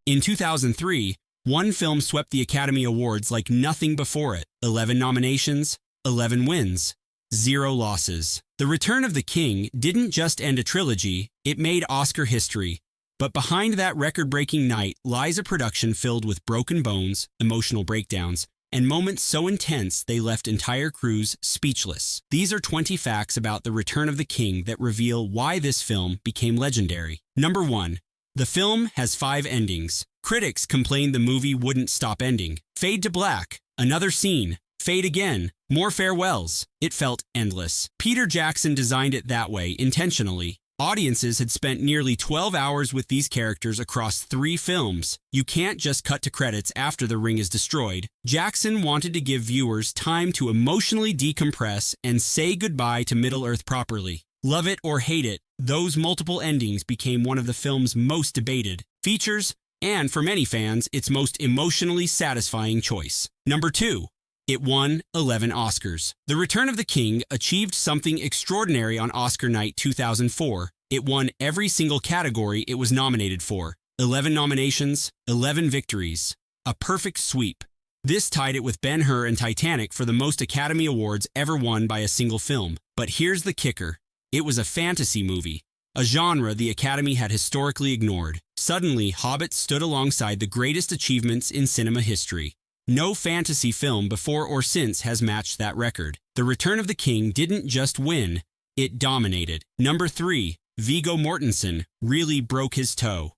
In 2003, one film swept the Academy Awards like nothing before it. 11 nominations, 11 wins, 0 losses. The Return of the King didn't just end a trilogy, it made Oscar history. But behind that record-breaking night lies a production filled with broken bones, emotional breakdowns, and moments so intense they left entire crews speechless. These are 20 facts about The Return of the King that reveal why this film became legendary. Number 1. The film has 5 endings. Critics complained the movie wouldn't stop ending. Fade to black, another scene, fade again, more farewells. It felt endless. Peter Jackson designed it that way intentionally. Audiences had spent nearly 12 hours with these characters across 3 films. You can't just cut to credits after the ring is destroyed. Jackson wanted to give viewers time to emotionally decompress and say goodbye to Middle-earth properly. Love it or hate it, those multiple endings became one of the film's most debated features, and for many fans, its most emotionally satisfying choice. Number 2. It won 11 Oscars. The Return of the King achieved something extraordinary on Oscar night 2004. It won every single category it was nominated for. 11 nominations, 11 victories. A perfect sweep. This tied it with Ben-Hur and Titanic for the most Academy Awards ever won by a single film. But here's the kicker. It was a fantasy movie, a genre the Academy had historically ignored. Suddenly, Hobbit stood alongside the greatest achievements in cinema history. No fantasy film before or since has matched that record. The Return of the King didn't just win, it dominated. Number 3. Viggo Mortensen really broke his toe.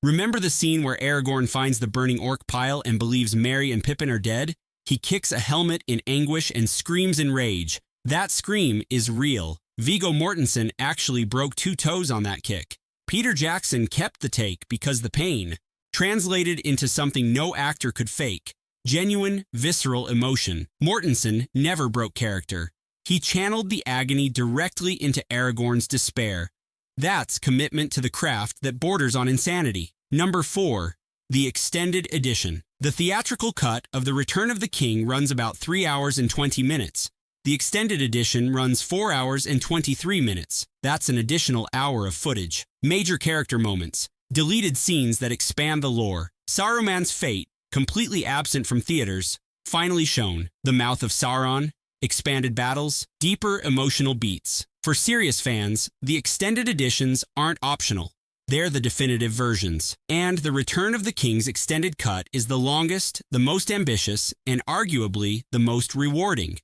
Remember the scene where Aragorn finds the burning orc pile and believes Merry and Pippin are dead? He kicks a helmet in anguish and screams in rage. That scream is real. Viggo Mortensen actually broke 2 toes on that kick. Peter Jackson kept the take because the pain translated into something no actor could fake. Genuine, visceral emotion. Mortensen never broke character. He channeled the agony directly into Aragorn's despair. That's commitment to the craft that borders on insanity. Number 4. The Extended Edition. The theatrical cut of The Return of the King runs about 3 hours and 20 minutes. The extended edition runs 4 hours and 23 minutes. That's an additional hour of footage. Major character moments. Deleted scenes that expand the lore. Saruman's fate, completely absent from theaters, finally shown. The Mouth of Sauron, expanded battles, deeper emotional beats. For serious fans, the extended editions aren't optional. They're the definitive versions. And The Return of the King's extended cut is the longest, the most ambitious, and arguably the most rewarding.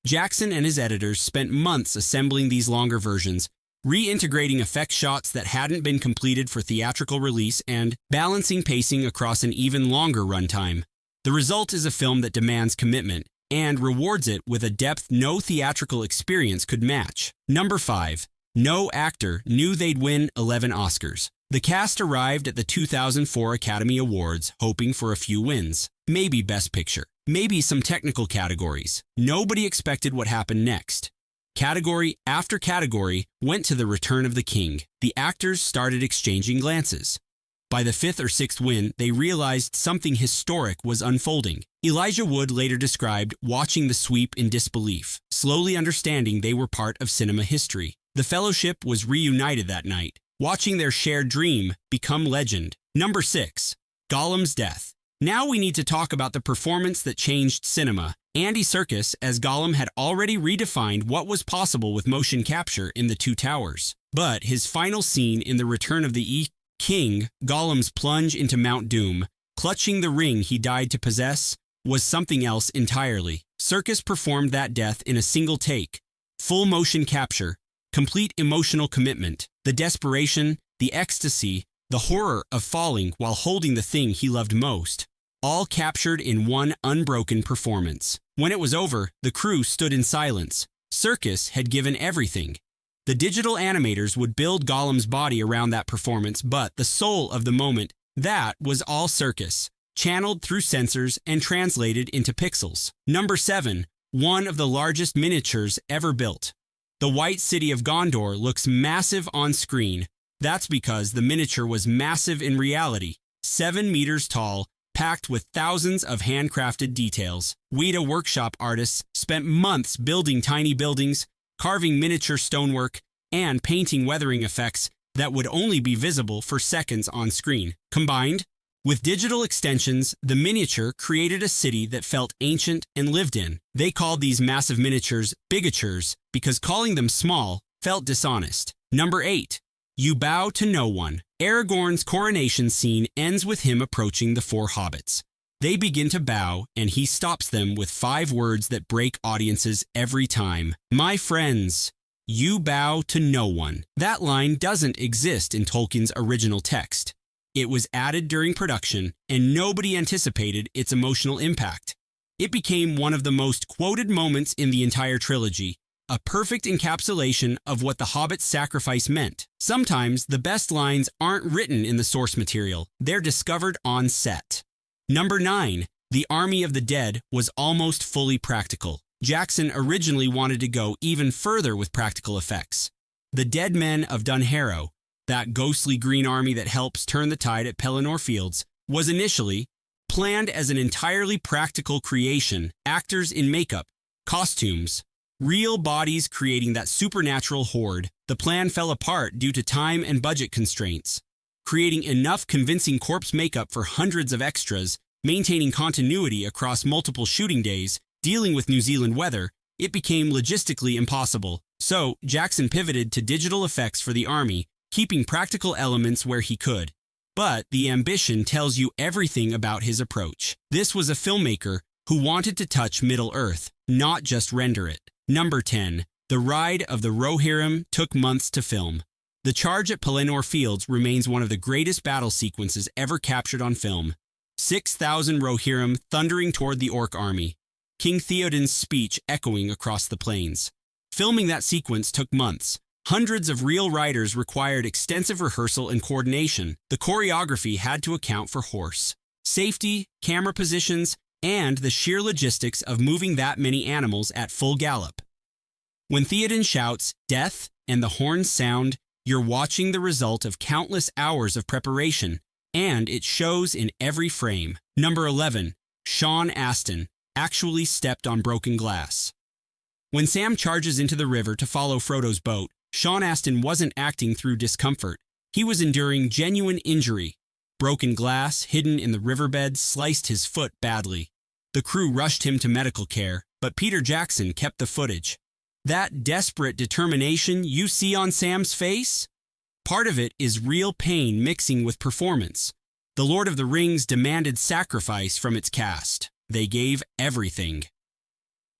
Jackson and his editors spent months assembling these longer versions, reintegrating effect shots that hadn't been completed for theatrical release and balancing pacing across an even longer runtime. The result is a film that demands commitment and rewards it with a depth no theatrical experience could match. Number 5. No actor knew they'd win 11 Oscars. The cast arrived at the 2004 Academy Awards hoping for a few wins. Maybe Best Picture. Maybe some technical categories. Nobody expected what happened next. Category after category went to The Return of the King. The actors started exchanging glances. By the 5th or 6th win, they realized something historic was unfolding. Elijah Wood later described watching the sweep in disbelief, slowly understanding they were part of cinema history. The Fellowship was reunited that night, watching their shared dream become legend. Number 6. Gollum's death. Now we need to talk about the performance that changed cinema. Andy Serkis as Gollum had already redefined what was possible with motion capture in The Two Towers. But his final scene in The Return of the King, Gollum's plunge into Mount Doom, clutching the ring he died to possess, was something else entirely. Serkis performed that death in a single take. Full motion capture, complete emotional commitment, the desperation, the ecstasy, the horror of falling while holding the thing he loved most. All captured in one unbroken performance. When it was over, the crew stood in silence. Serkis had given everything. The digital animators would build Gollum's body around that performance, but the soul of the moment, that was all Serkis, channeled through sensors and translated into pixels. Number 7. One of the largest miniatures ever built. The White City of Gondor looks massive on screen. That's because the miniature was massive in reality, 7 meters tall, packed with thousands of handcrafted details. Weta workshop artists spent months building tiny buildings, carving miniature stonework, and painting weathering effects that would only be visible for seconds on screen. Combined with digital extensions, the miniature created a city that felt ancient and lived in. They called these massive miniatures bigatures because calling them small felt dishonest. Number 8. You bow to no one. Aragorn's coronation scene ends with him approaching the 4 hobbits. They begin to bow, and he stops them with 5 words that break audiences every time. My friends, you bow to no one. That line doesn't exist in Tolkien's original text. It was added during production, and nobody anticipated its emotional impact. It became one of the most quoted moments in the entire trilogy, a perfect encapsulation of what the Hobbit's sacrifice meant. Sometimes the best lines aren't written in the source material, they're discovered on set. Number 9. The Army of the Dead was almost fully practical. Jackson originally wanted to go even further with practical effects. The dead men of Dunharrow, that ghostly green army that helps turn the tide at Pelennor Fields, was initially planned as an entirely practical creation, actors in makeup, costumes, real bodies creating that supernatural horde. The plan fell apart due to time and budget constraints. Creating enough convincing corpse makeup for hundreds of extras, maintaining continuity across multiple shooting days, dealing with New Zealand weather, it became logistically impossible. So, Jackson pivoted to digital effects for the army, keeping practical elements where he could. But the ambition tells you everything about his approach. This was a filmmaker who wanted to touch Middle-earth, not just render it. Number 10. The Ride of the Rohirrim took months to film. The charge at Pelennor Fields remains one of the greatest battle sequences ever captured on film. 6,000 Rohirrim thundering toward the orc army, King Theoden's speech echoing across the plains. Filming that sequence took months. Hundreds of real riders required extensive rehearsal and coordination. The choreography had to account for horse safety, camera positions, and the sheer logistics of moving that many animals at full gallop. When Theoden shouts, "Death," and the horns sound, you're watching the result of countless hours of preparation, and it shows in every frame. Number 11. Sean Astin actually stepped on broken glass. When Sam charges into the river to follow Frodo's boat, Sean Astin wasn't acting through discomfort. He was enduring genuine injury. Broken glass, hidden in the riverbed, sliced his foot badly. The crew rushed him to medical care, but Peter Jackson kept the footage. That desperate determination you see on Sam's face? Part of it is real pain mixing with performance. The Lord of the Rings demanded sacrifice from its cast. They gave everything.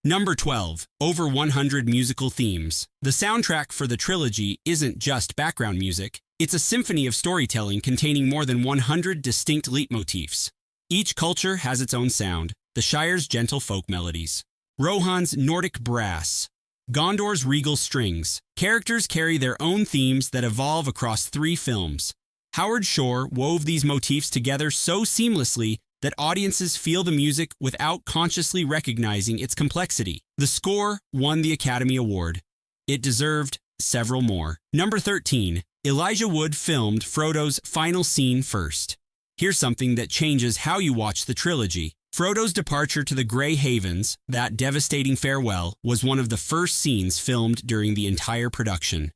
Number 12. Over 100 musical themes. The soundtrack for the trilogy isn't just background music. It's a symphony of storytelling containing more than 100 distinct leitmotifs. Each culture has its own sound. The Shire's gentle folk melodies, Rohan's Nordic brass, Gondor's regal strings. Characters carry their own themes that evolve across 3 films. Howard Shore wove these motifs together so seamlessly that audiences feel the music without consciously recognizing its complexity. The score won the Academy Award. It deserved several more. Number 13. Elijah Wood filmed Frodo's final scene first. Here's something that changes how you watch the trilogy. Frodo's departure to the Grey Havens, that devastating farewell, was one of the first scenes filmed during the entire production.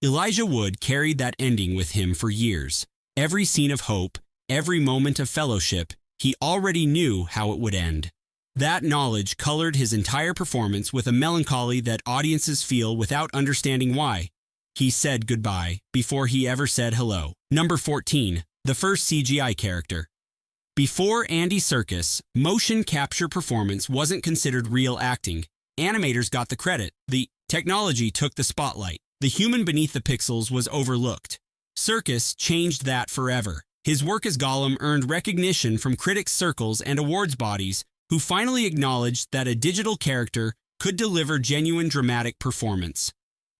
Elijah Wood carried that ending with him for years. Every scene of hope, every moment of fellowship, he already knew how it would end. That knowledge colored his entire performance with a melancholy that audiences feel without understanding why. He said goodbye before he ever said hello. Number 14. The first CGI character. Before Andy Serkis, motion capture performance wasn't considered real acting. Animators got the credit. The technology took the spotlight. The human beneath the pixels was overlooked. Serkis changed that forever. His work as Gollum earned recognition from critics' circles and awards bodies who finally acknowledged that a digital character could deliver genuine dramatic performance.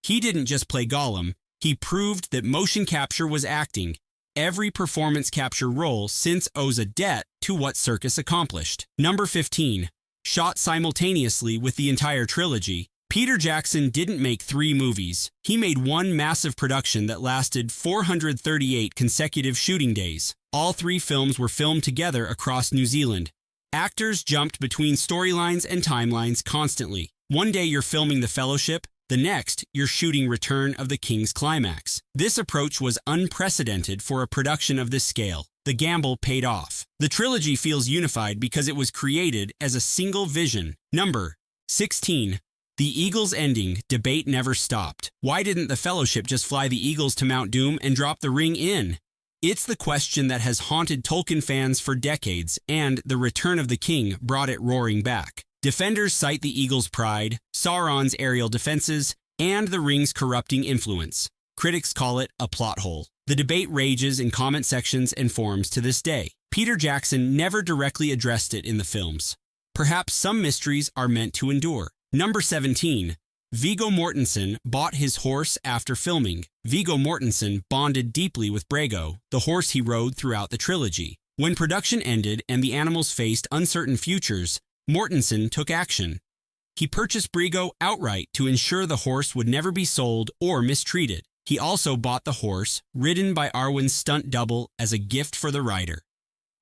He didn't just play Gollum, he proved that motion capture was acting. Every performance capture role since owes a debt to what Serkis accomplished. Number 15. Shot simultaneously with the entire trilogy, Peter Jackson didn't make 3 movies. He made one massive production that lasted 438 consecutive shooting days. All 3 films were filmed together across New Zealand. Actors jumped between storylines and timelines constantly. One day you're filming The Fellowship, The next, you're shooting Return of the King's climax. This approach was unprecedented for a production of this scale. The gamble paid off. The trilogy feels unified because it was created as a single vision. Number 16. The Eagles ending, debate never stopped. Why didn't the Fellowship just fly the Eagles to Mount Doom and drop the ring in? It's the question that has haunted Tolkien fans for decades, and The Return of the King brought it roaring back. Defenders cite the Eagle's pride, Sauron's aerial defenses, and the ring's corrupting influence. Critics call it a plot hole. The debate rages in comment sections and forums to this day. Peter Jackson never directly addressed it in the films. Perhaps some mysteries are meant to endure. Number 17. Viggo Mortensen bought his horse after filming. Viggo Mortensen bonded deeply with Brago, the horse he rode throughout the trilogy. When production ended and the animals faced uncertain futures, Mortensen took action. He purchased Brago outright to ensure the horse would never be sold or mistreated. He also bought the horse, ridden by Arwen's stunt double, as a gift for the rider.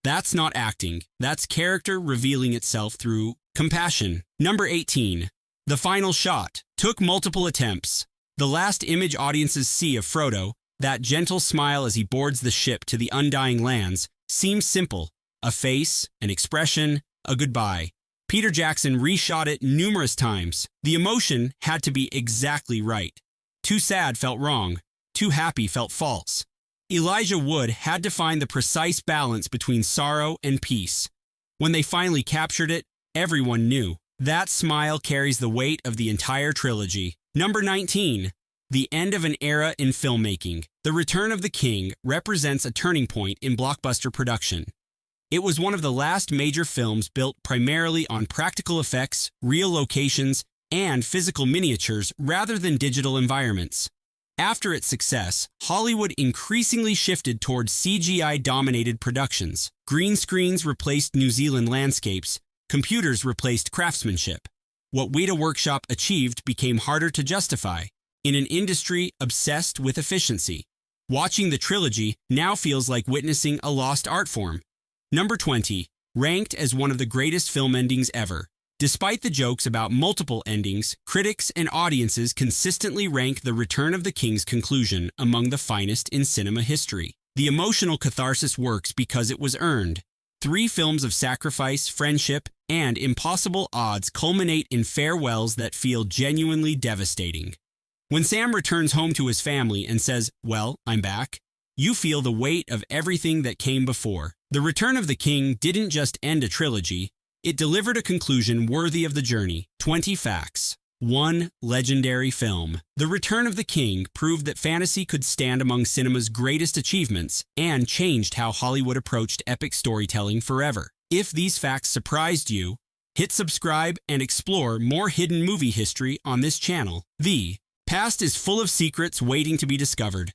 That's not acting. That's character revealing itself through compassion. Number 18. The final shot. Took multiple attempts. The last image audiences see of Frodo, that gentle smile as he boards the ship to the undying lands, seems simple. A face, an expression, a goodbye. Peter Jackson reshot it numerous times. The emotion had to be exactly right. Too sad felt wrong. Too happy felt false. Elijah Wood had to find the precise balance between sorrow and peace. When they finally captured it, everyone knew. That smile carries the weight of the entire trilogy. Number 19. The end of an era in filmmaking. The Return of the King represents a turning point in blockbuster production. It was one of the last major films built primarily on practical effects, real locations, and physical miniatures rather than digital environments. After its success, Hollywood increasingly shifted towards CGI-dominated productions. Green screens replaced New Zealand landscapes, computers replaced craftsmanship. What Weta Workshop achieved became harder to justify in an industry obsessed with efficiency. Watching the trilogy now feels like witnessing a lost art form. Number 20. Ranked as one of the greatest film endings ever. Despite the jokes about multiple endings, critics and audiences consistently rank The Return of the King's conclusion among the finest in cinema history. The emotional catharsis works because it was earned. 3 films of sacrifice, friendship, and impossible odds culminate in farewells that feel genuinely devastating. When Sam returns home to his family and says, "Well, I'm back," you feel the weight of everything that came before. The Return of the King didn't just end a trilogy, it delivered a conclusion worthy of the journey. 20 facts. 1 legendary film. The Return of the King proved that fantasy could stand among cinema's greatest achievements and changed how Hollywood approached epic storytelling forever. If these facts surprised you, hit subscribe and explore more hidden movie history on this channel. The past is full of secrets waiting to be discovered.